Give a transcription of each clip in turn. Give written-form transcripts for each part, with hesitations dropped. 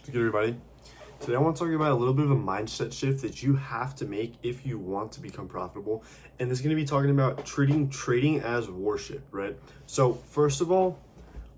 What's good, everybody? Today I want to talk about a little bit of a mindset shift that you have to make if you want to become profitable. And this is going to be talking about treating trading as worship, right? So first of all,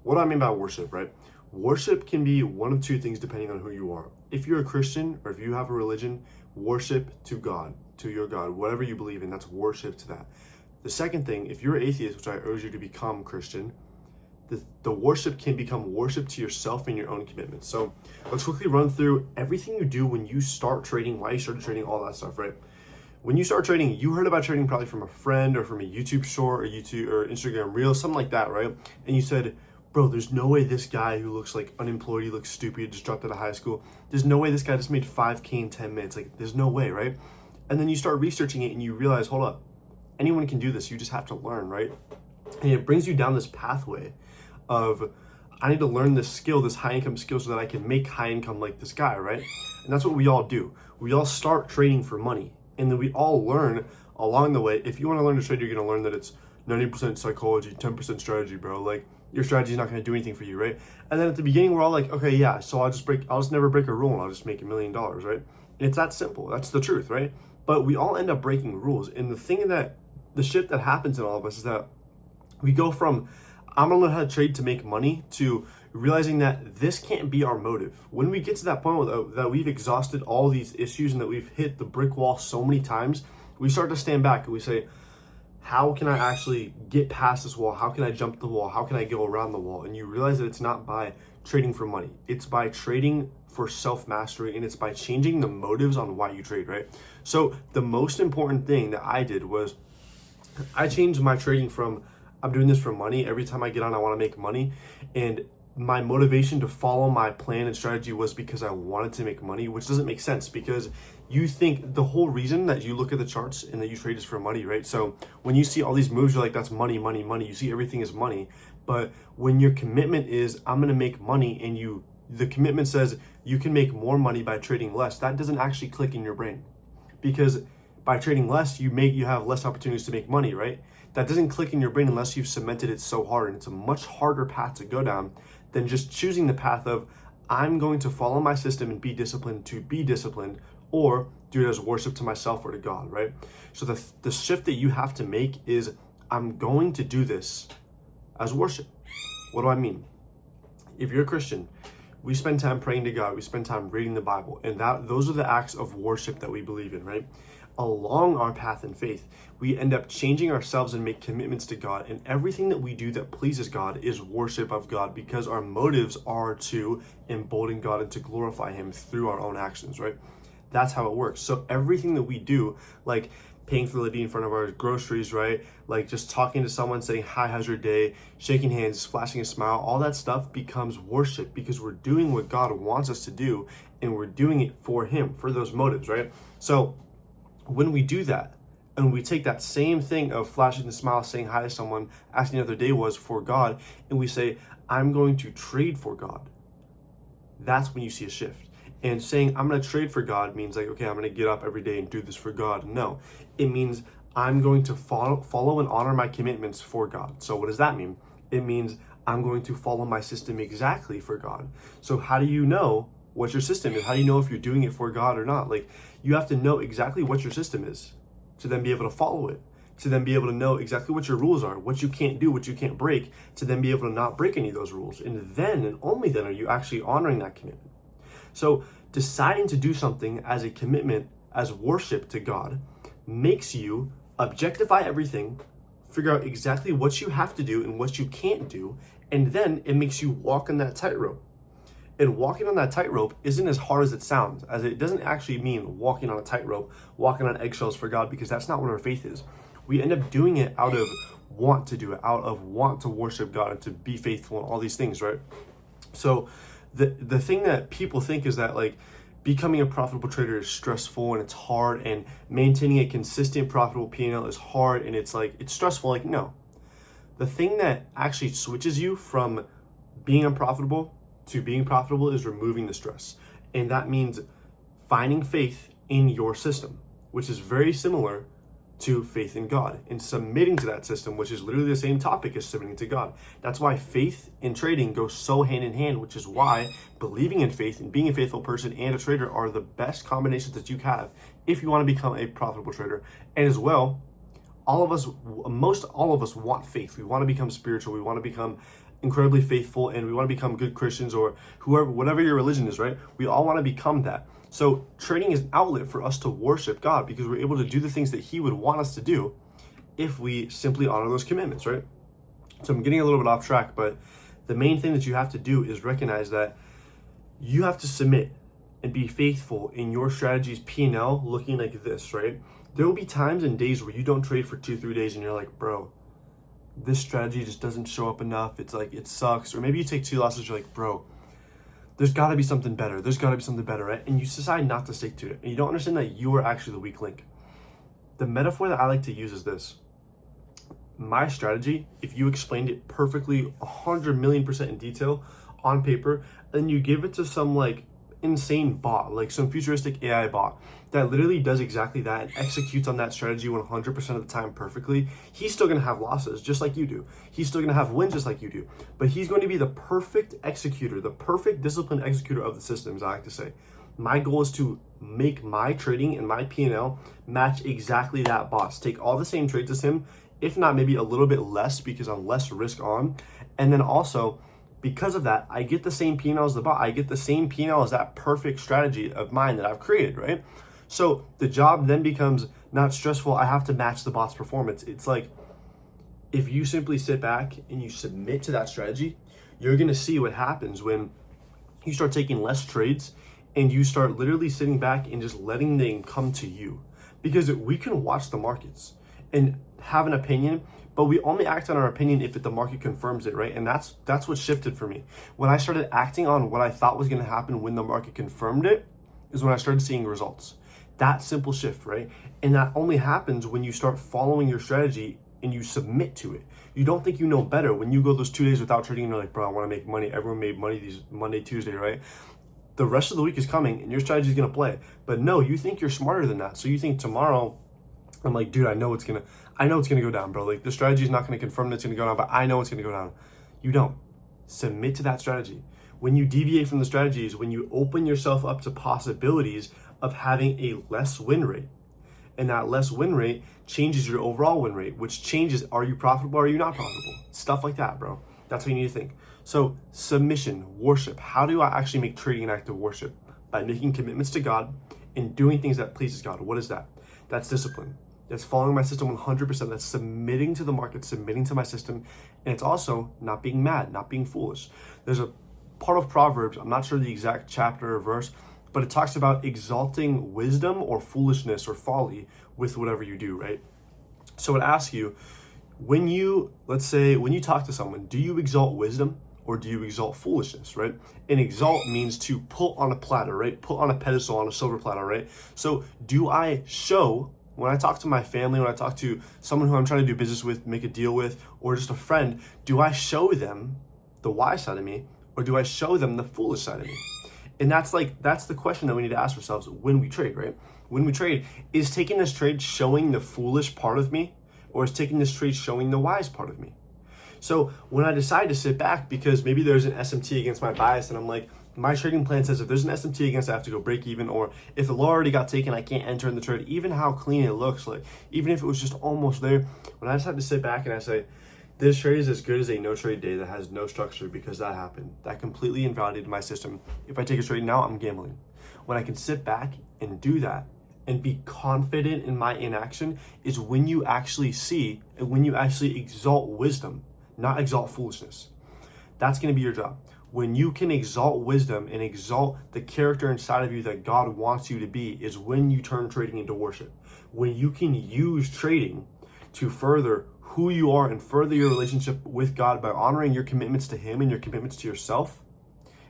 what do I mean by worship, right? Worship can be one of two things depending on who you are. If you're a Christian or if you have a religion, worship to God, to your God, whatever you believe in, that's worship to that. The second thing, if you're an atheist, which I urge you to become Christian, the worship can become worship to yourself and your own commitments. So let's quickly run through everything you do when you start trading, why you started trading, all that stuff, right? When you start trading, you heard about trading probably from a friend or from a YouTube short or YouTube or Instagram reel, something like that, right? And you said, bro, there's no way this guy who looks like unemployed, he looks stupid, just dropped out of high school, there's no way this guy just made 5K in 10 minutes. Like, there's no way, right? And then you start researching it and you realize, hold up, anyone can do this. You just have to learn, right? And it brings you down this pathway of, I need to learn this skill, this high income skill, so that I can make high income like this guy, right? And that's what we all do. We all start trading for money. And then we all learn along the way. If you want to learn to trade, you're going to learn that it's 90% psychology, 10% strategy, bro. Like, your strategy is not going to do anything for you, right? And then at the beginning, we're all like, okay, yeah, so I'll just never break a rule and I'll just make $1 million, right? And it's that simple. That's the truth, right? But we all end up breaking rules. And the shift that happens in all of us is that we go from, I'm gonna learn how to trade to make money, to realizing that this can't be our motive. When we get to that point that we've exhausted all these issues and that we've hit the brick wall so many times, we start to stand back and we say, how can I actually get past this wall? How can I jump the wall? How can I go around the wall? And you realize that it's not by trading for money. It's by trading for self-mastery, and it's by changing the motives on why you trade, right? So the most important thing that I did was I changed my trading from, I'm doing this for money. Every time I get on, I want to make money. And my motivation to follow my plan and strategy was because I wanted to make money, which doesn't make sense because you think the whole reason that you look at the charts and that you trade is for money, right? So when you see all these moves, you're like, that's money, money, money. You see everything is money. But when your commitment is, I'm going to make money, and the commitment says you can make more money by trading less, that doesn't actually click in your brain, because by trading less, you have less opportunities to make money, right? That doesn't click in your brain unless you've cemented it so hard, and it's a much harder path to go down than just choosing the path of, I'm going to follow my system and be disciplined to be disciplined, or do it as worship to myself or to God, right? So the shift that you have to make is, I'm going to do this as worship. What do I mean? If you're a Christian, we spend time praying to God, we spend time reading the Bible, and those are the acts of worship that we believe in, right? Along our path in faith, we end up changing ourselves and make commitments to God, and everything that we do that pleases God is worship of God, because our motives are to embolden God and to glorify Him through our own actions, right? That's how it works. So everything that we do, like paying for the lady in front of our groceries, right? Like just talking to someone, saying, hi, how's your day? Shaking hands, flashing a smile, all that stuff becomes worship because we're doing what God wants us to do, and we're doing it for Him, for those motives, right? So when we do that, and we take that same thing of flashing the smile, saying hi to someone, asking how their day was for God, and we say, I'm going to trade for God, that's when you see a shift. And saying, I'm going to trade for God means like, okay, I'm going to get up every day and do this for God. No, it means I'm going to follow and honor my commitments for God. So what does that mean? It means I'm going to follow my system exactly for God. So how do you know what your system is? How do you know if you're doing it for God or not? Like, you have to know exactly what your system is to then be able to follow it, to then be able to know exactly what your rules are, what you can't do, what you can't break, to then be able to not break any of those rules. And then, and only then, are you actually honoring that commitment. So deciding to do something as a commitment, as worship to God, makes you objectify everything, figure out exactly what you have to do and what you can't do, and then it makes you walk on that tightrope. And walking on that tightrope isn't as hard as it sounds, as it doesn't actually mean walking on a tightrope, walking on eggshells for God, because that's not what our faith is. We end up doing it out of want to do it, out of want to worship God and to be faithful and all these things, right? So the thing that people think is that, like, becoming a profitable trader is stressful and it's hard, and maintaining a consistent profitable P&L is hard and it's stressful. Like, no. The thing that actually switches you from being unprofitable to being profitable is removing the stress. And that means finding faith in your system, which is very similar to faith in God and submitting to that system, which is literally the same topic as submitting to God. That's why faith and trading go so hand in hand, which is why believing in faith and being a faithful person and a trader are the best combinations that you have if you want to become a profitable trader. And as well, most all of us want faith. We want to become spiritual. We want to become incredibly faithful, and we want to become good Christians, or whatever your religion is, right? We all want to become that. So trading is an outlet for us to worship God because we're able to do the things that he would want us to do if we simply honor those commitments, right? So I'm getting a little bit off track, but the main thing that you have to do is recognize that you have to submit and be faithful in your strategy's P&L looking like this, right? There will be times and days where you don't trade for 2-3 days and you're like, bro, this strategy just doesn't show up enough. It's like, it sucks. Or maybe you take 2 losses, you're like, bro, there's got to be something better. There's got to be something better, right? And you decide not to stick to it. And you don't understand that you are actually the weak link. The metaphor that I like to use is this. My strategy, if you explained it perfectly 100 million% in detail on paper, then you give it to some like insane bot, like some futuristic AI bot that literally does exactly that and executes on that strategy 100% of the time perfectly, he's still going to have losses just like you do. He's still going to have wins just like you do. But he's going to be the perfect executor, the perfect disciplined executor of the system, as I like to say. My goal is to make my trading and my P&L match exactly that bot's. Take all the same trades as him, if not maybe a little bit less because I'm less risk on. And then also, because of that, I get the same P&L as the bot. I get the same P&L as that perfect strategy of mine that I've created, right? So the job then becomes not stressful. I have to match the bot's performance. It's like, if you simply sit back and you submit to that strategy, you're going to see what happens when you start taking less trades and you start literally sitting back and just letting them come to you. Because we can watch the markets and have an opinion, but we only act on our opinion if the market confirms it, right? And that's what shifted for me. When I started acting on what I thought was going to happen when the market confirmed it, is when I started seeing results. That simple shift, right? And that only happens when you start following your strategy and you submit to it. You don't think you know better when you go those 2 days without trading and you're like, bro, I want to make money. Everyone made money these Monday, Tuesday, right? The rest of the week is coming and your strategy is going to play. But no, you think you're smarter than that. So you think tomorrow, I'm like, dude, I know it's going to go down, bro. Like, the strategy is not going to confirm that it's going to go down, but I know it's going to go down. You don't. Submit to that strategy. When you deviate from the strategy is when you open yourself up to possibilities of having a less win rate. And that less win rate changes your overall win rate, which changes, are you profitable or are you not profitable? Stuff like that, bro. That's what you need to think. So submission, worship. How do I actually make trading an act of worship? By making commitments to God and doing things that pleases God. What is that? That's discipline. That's following my system 100%. That's submitting to the market, submitting to my system. And it's also not being mad, not being foolish. There's a part of Proverbs, I'm not sure the exact chapter or verse, but it talks about exalting wisdom or foolishness or folly with whatever you do, right? So it asks you, when you talk to someone, do you exalt wisdom or do you exalt foolishness, right? And exalt means to put on a platter, right? Put on a pedestal, on a silver platter, right? So do I show, when I talk to my family, when I talk to someone who I'm trying to do business with, make a deal with, or just a friend, do I show them the wise side of me or do I show them the foolish side of me? And that's the question that we need to ask ourselves when we trade, right? When we trade, is taking this trade showing the foolish part of me or is taking this trade showing the wise part of me? So when I decide to sit back because maybe there's an SMT against my bias and I'm like, my trading plan says if there's an SMT against, I have to go break even, or if the low already got taken, I can't enter in the trade, even how clean it looks, like even if it was just almost there, when I decide to sit back and I say, this trade is as good as a no trade day that has no structure because that happened. That completely invalidated my system. If I take a trade now, I'm gambling. When I can sit back and do that and be confident in my inaction is when you actually see and when you actually exalt wisdom, not exalt foolishness. That's going to be your job. When you can exalt wisdom and exalt the character inside of you that God wants you to be is when you turn trading into worship. When you can use trading to further who you are and further your relationship with God by honoring your commitments to Him and your commitments to yourself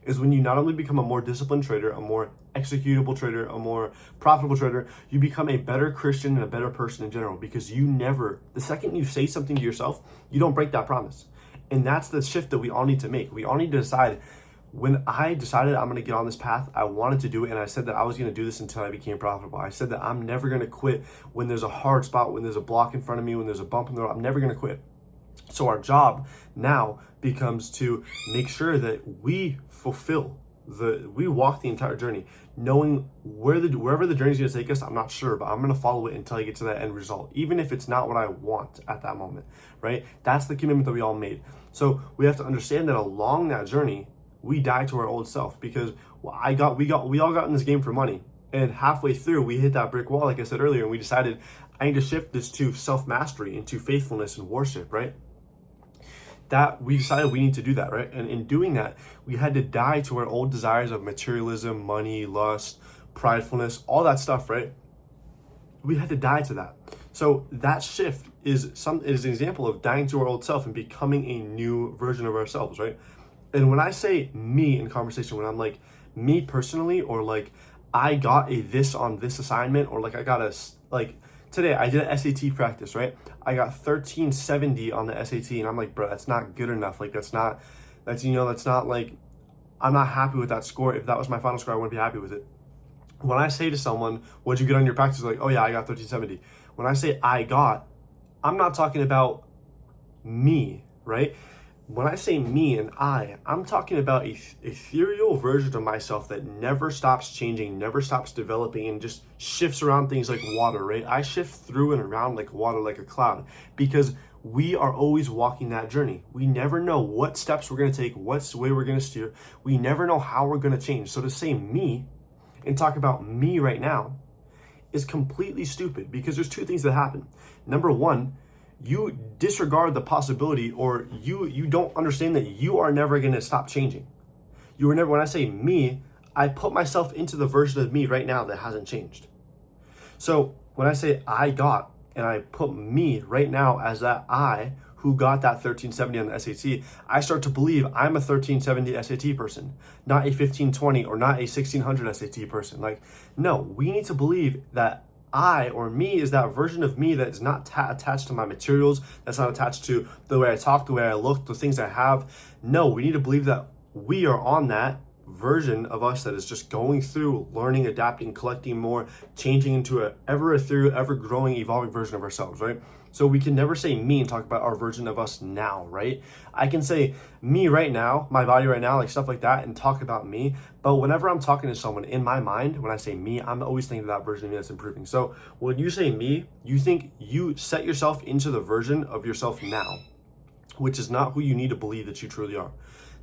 is when you not only become a more disciplined trader, a more executable trader, a more profitable trader, you become a better Christian and a better person in general because the second you say something to yourself, you don't break that promise. And that's the shift that we all need to make. We all need to decide, when I decided I'm going to get on this path, I wanted to do it. And I said that I was going to do this until I became profitable. I said that I'm never going to quit when there's a hard spot, when there's a block in front of me, when there's a bump in the road. I'm never going to quit. So our job now becomes to make sure that we we walk the entire journey, knowing wherever the journey is going to take us. I'm not sure, but I'm going to follow it until I get to that end result, even if it's not what I want at that moment, right? That's the commitment that we all made. So we have to understand that along that journey, we die to our old self, because we all got in this game for money. And halfway through, we hit that brick wall, like I said earlier, and we decided I need to shift this to self-mastery, into faithfulness and worship, right? That we decided we need to do that, right? And in doing that, we had to die to our old desires of materialism, money, lust, pridefulness, all that stuff, right? We had to die to that. So that shift is an example of dying to our old self and becoming a new version of ourselves, right? And when I say me in conversation, when I'm like me personally, or like I got a this on this assignment, or like I got today I did an SAT practice, right? I got 1370 on the SAT, and I'm like, bro, that's not good enough. Like that's not like, I'm not happy with that score. If that was my final score, I wouldn't be happy with it. When I say to someone, what'd you get on your practice? They're like, oh yeah, I got 1370. When I say I'm not talking about me, right? When I say me and I'm talking about a ethereal version of myself that never stops changing, never stops developing, and just shifts around things like water, right? I shift through and around like water, like a cloud, because we are always walking that journey. We never know what steps we're going to take, what way we're going to steer. We never know how we're going to change. So to say me and talk about me right now is completely stupid, because there's two things that happen. Number one, you disregard the possibility, or you don't understand that you are never going to stop changing. When I say me, I put myself into the version of me right now that hasn't changed. So when I say and I put me right now as that I who got that 1370 on the SAT, I start to believe I'm a 1370 SAT person, not a 1520 or not a 1600 SAT person. Like, no, we need to believe that I, or me, is that version of me that is not attached to my materials, that's not attached to the way I talk, the way I look, the things I have. No, we need to believe that we are on that version of us that is just going through, learning, adapting, collecting more, changing into a ever ethereal, ever growing, evolving version of ourselves, right? So we can never say me and talk about our version of us now, right? I can say me right now, my body right now, like stuff like that, and talk about me. But whenever I'm talking to someone, in my mind, when I say me, I'm always thinking of that version of me that's improving. So when you say me, you think you set yourself into the version of yourself now, which is not who you need to believe that you truly are.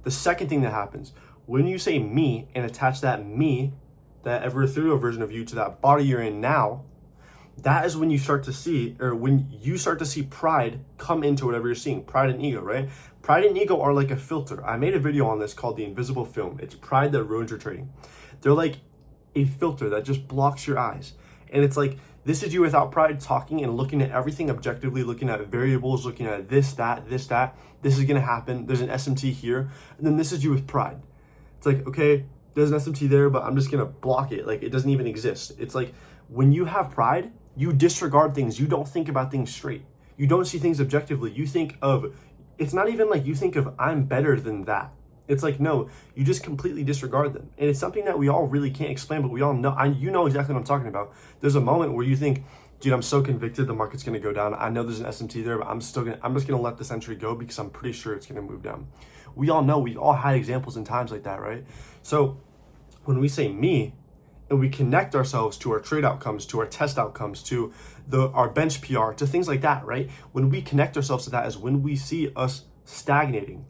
The second thing that happens, when you say me and attach that me, that ever ethereal version of you, to that body you're in now, that is when you start to see, or when you start to see pride come into whatever you're seeing. Pride and ego, right? Pride and ego are like a filter. I made a video on this called The Invisible Film. It's pride that ruins your trading. They're like a filter that just blocks your eyes. And it's like, this is you without pride, talking and looking at everything objectively, looking at variables, looking at this, that. This is going to happen. There's an SMT here. And then this is you with pride. It's like, okay, there's an SMT there, but I'm just going to block it. Like, it doesn't even exist. It's like, when you have pride, you disregard things. You don't think about things straight. You don't see things objectively. You think of, it's not even like you think of, I'm better than that. It's like, no, you just completely disregard them. And it's something that we all really can't explain, but we all know. You know exactly what I'm talking about. There's a moment where you think, dude, I'm so convicted the market's going to go down. I know there's an SMT there, but I'm just going to let this entry go because I'm pretty sure it's going to move down. We all know, we've all had examples in times like that, right? So when we say me, and we connect ourselves to our trade outcomes, to our test outcomes, to our bench PR, to things like that, right? When we connect ourselves to that is when we see us stagnating.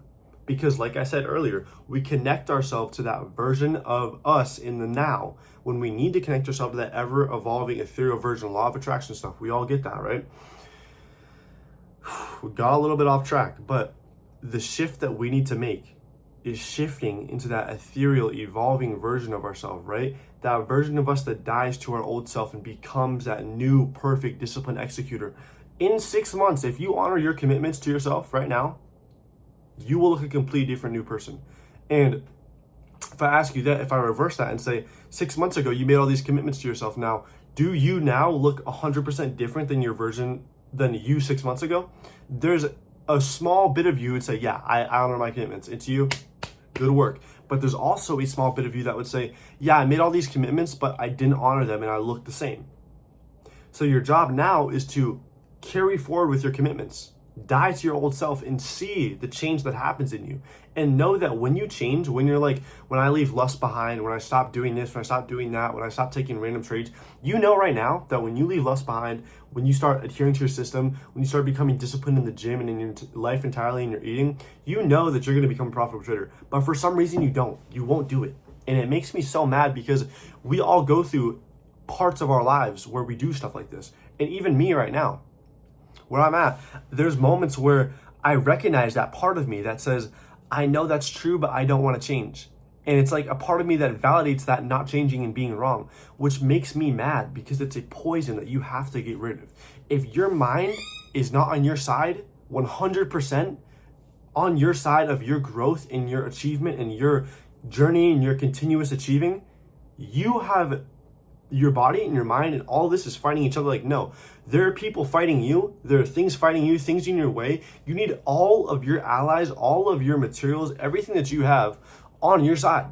Because like I said earlier, we connect ourselves to that version of us in the now, when we need to connect ourselves to that ever-evolving ethereal version, law of attraction stuff. We all get that, right? We got a little bit off track, but the shift that we need to make is shifting into that ethereal, evolving version of ourselves, right? That version of us that dies to our old self and becomes that new, perfect, disciplined executor. In 6 months, if you honor your commitments to yourself right now, you will look a completely different new person. And if I ask you that, if I reverse that and say, 6 months ago, you made all these commitments to yourself. Now, do you now look 100% different than you 6 months ago? There's a small bit of you would say, yeah, I honor my commitments. It's you. Good work. But there's also a small bit of you that would say, yeah, I made all these commitments, but I didn't honor them and I look the same. So your job now is to carry forward with your commitments. Die to your old self and see the change that happens in you. And know that when you change, when you're like, when I leave lust behind, when I stop doing this, when I stop doing that, when I stop taking random trades, you know right now that when you leave lust behind, when you start adhering to your system, when you start becoming disciplined in the gym and in your life entirely in your eating, you know that you're going to become a profitable trader. But for some reason you don't. You won't do it. And it makes me so mad because we all go through parts of our lives where we do stuff like this. And even me right now, where I'm at, there's moments where I recognize that part of me that says, I know that's true, but I don't want to change. And it's like a part of me that validates that not changing and being wrong, which makes me mad because it's a poison that you have to get rid of. If your mind is not on your side, 100% on your side of your growth and your achievement and your journey and your continuous achieving, you have your body and your mind and all this is fighting each other. Like, no, there are people fighting you. There are things fighting you, things in your way. You need all of your allies, all of your materials, everything that you have on your side.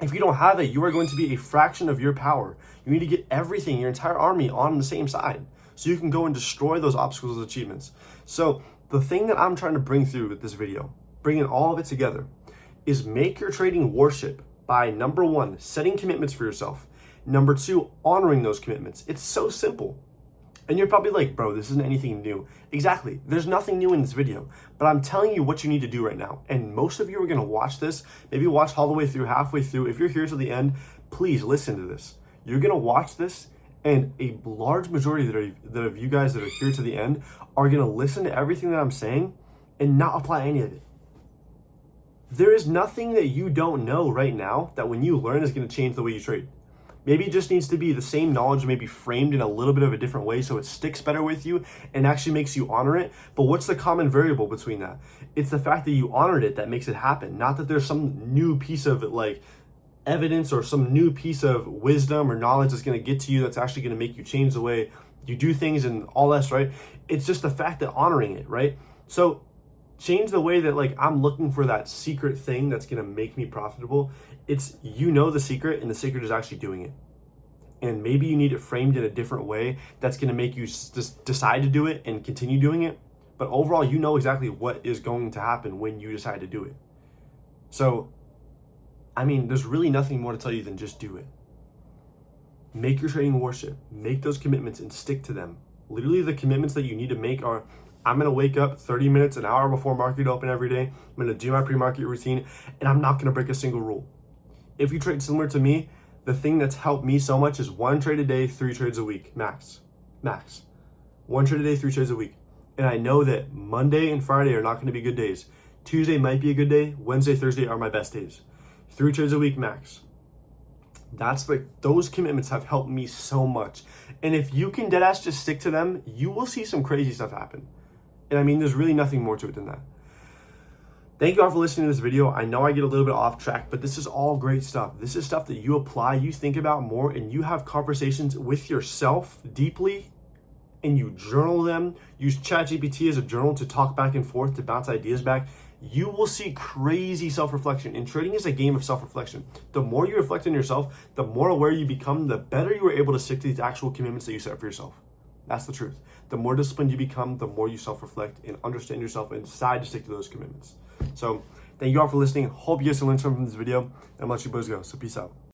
If you don't have it, you are going to be a fraction of your power. You need to get everything, your entire army on the same side so you can go and destroy those obstacles and achievements. So the thing that I'm trying to bring through with this video, bringing all of it together, is make your trading worship by, number one, setting commitments for yourself. Number two, honoring those commitments. It's so simple. And you're probably like, bro, this isn't anything new. Exactly. There's nothing new in this video, but I'm telling you what you need to do right now. And most of you are going to watch this, maybe watch all the way through, halfway through. If you're here to the end, please listen to this. You're going to watch this, and a large majority that of you guys that are here to the end are going to listen to everything that I'm saying and not apply any of it. There is nothing that you don't know right now that when you learn is going to change the way you trade. Maybe it just needs to be the same knowledge, maybe framed in a little bit of a different way so it sticks better with you and actually makes you honor it. But what's the common variable between that? It's the fact that you honored it that makes it happen. Not that there's some new piece of like evidence or some new piece of wisdom or knowledge that's going to get to you that's actually going to make you change the way you do things and all that, right? It's just the fact that honoring it, right? So change the way that like I'm looking for that secret thing that's going to make me profitable. It's, you know, the secret, and the secret is actually doing it. And maybe you need it framed in a different way that's going to make you just decide to do it and continue doing it. But overall, you know exactly what is going to happen when you decide to do it. So, I mean, there's really nothing more to tell you than just do it. Make your trading worship. Make those commitments and stick to them. Literally, the commitments that you need to make are, I'm going to wake up 30 minutes, an hour before market open every day. I'm going to do my pre-market routine, and I'm not going to break a single rule. If you trade similar to me, the thing that's helped me so much is 1 trade a day, 3 trades a week, max. 1 trade a day, 3 trades a week. And I know that Monday and Friday are not going to be good days. Tuesday might be a good day. Wednesday, Thursday are my best days. 3 trades a week, max. That's like, those commitments have helped me so much. And if you can deadass just stick to them, you will see some crazy stuff happen. And I mean, there's really nothing more to it than that. Thank you all for listening to this video. I know I get a little bit off track, but this is all great stuff. This is stuff that you apply, you think about more, and you have conversations with yourself deeply, and you journal them. Use ChatGPT as a journal to talk back and forth, to bounce ideas back. You will see crazy self-reflection. And trading is a game of self-reflection. The more you reflect on yourself, the more aware you become, the better you are able to stick to these actual commitments that you set for yourself. That's the truth. The more disciplined you become, the more you self-reflect and understand yourself and decide to stick to those commitments. So thank you all for listening. Hope you guys can learn something from this video. And I'm gonna let you boys go. So peace out.